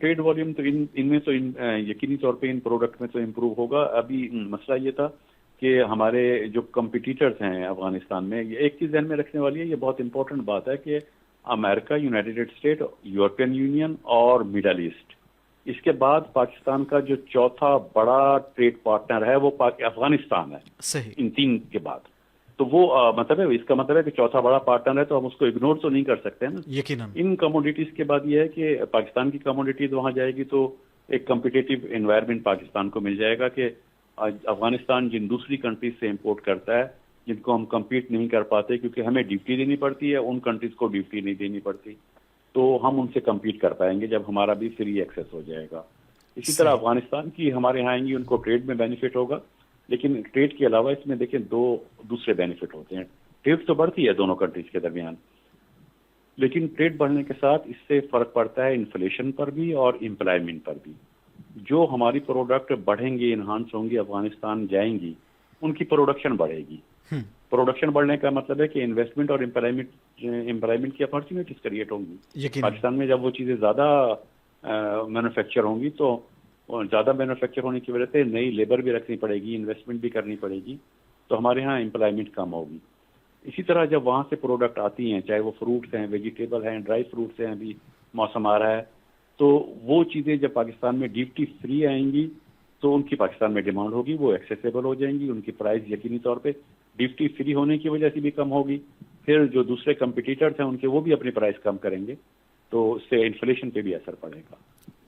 Trade volume تو ان میں تو یقینی طور پہ ان پروڈکٹ میں تو امپروو ہوگا. ابھی مسئلہ یہ تھا کہ ہمارے جو کمپٹیٹرز ہیں افغانستان میں، یہ ایک چیز ذہن میں رکھنے والی ہے، یہ بہت امپورٹنٹ بات ہے کہ امریکہ، یونائٹیڈ اسٹیٹ، یورپین یونین اور مڈل ایسٹ، اس کے بعد پاکستان کا جو چوتھا بڑا ٹریڈ پارٹنر ہے وہ افغانستان ہے. صحیح. ان تین کے بعد تو وہ مطلب ہے، اس کا مطلب ہے کہ چوتھا بڑا پارٹنر ہے تو ہم اس کو اگنور تو نہیں کر سکتے نا. یقیناً. ان کموڈیٹیز کے بعد یہ ہے کہ پاکستان کی کموڈیٹیز وہاں جائے گی تو ایک کمپٹیٹیو انوائرمنٹ پاکستان کو مل جائے گا کہ افغانستان جن دوسری کنٹریز سے امپورٹ کرتا ہے، جن کو ہم کمپیٹ نہیں کر پاتے کیونکہ ہمیں ڈیوٹی دینی پڑتی ہے، ان کنٹریز کو ڈیوٹی نہیں دینی پڑتی، تو ہم ان سے کمپیٹ کر پائیں گے جب ہمارا بھی فری ایکسیس ہو جائے گا. اسی طرح افغانستان کی ہمارے یہاں آئیں گی، ان کو ٹریڈ میں بینیفٹ ہوگا، لیکن ٹریڈ کے علاوہ اس میں دیکھیں دو دوسرے بینیفٹ ہوتے ہیں. ٹریڈ تو بڑھتی ہے دونوں کنٹریز کے درمیان، لیکن ٹریڈ بڑھنے کے ساتھ اس سے فرق پڑتا ہے انفلیشن پر بھی اور امپلائمنٹ پر بھی. جو ہماری پروڈکٹ بڑھیں گی، انہانس ہوں گی، افغانستان جائیں گی، ان کی پروڈکشن بڑھے گی. پروڈکشن بڑھنے کا مطلب ہے کہ انویسٹمنٹ اور امپلائمنٹ کی اپارچونیٹیز کریٹ ہوں گی. پاکستان میں جب وہ چیزیں زیادہ مینوفیکچر ہوں گی تو زیادہ مینوفیکچر ہونے کی وجہ سے نئی لیبر بھی رکھنی پڑے گی، انویسٹمنٹ بھی کرنی پڑے گی، تو ہمارے ہاں امپلائمنٹ کم ہوگی. اسی طرح جب وہاں سے پروڈکٹ آتی ہیں، چاہے وہ فروٹس ہیں، ویجیٹیبل ہیں، ڈرائی فروٹس ہیں، ابھی موسم آ رہا ہے، تو وہ چیزیں جب پاکستان میں ڈیوٹی فری آئیں گی تو ان کی پاکستان میں ڈیمانڈ ہوگی، وہ ایکسیسیبل ہو جائیں گی، ان کی پرائز یقینی طور پہ ڈیوٹی فری ہونے کی وجہ سے بھی کم ہوگی. پھر جو دوسرے کمپٹیٹرز ہیں ان کے وہ بھی اپنی پرائز کم کریں گے، تو اس سے انفلیشن پہ بھی اثر پڑے گا.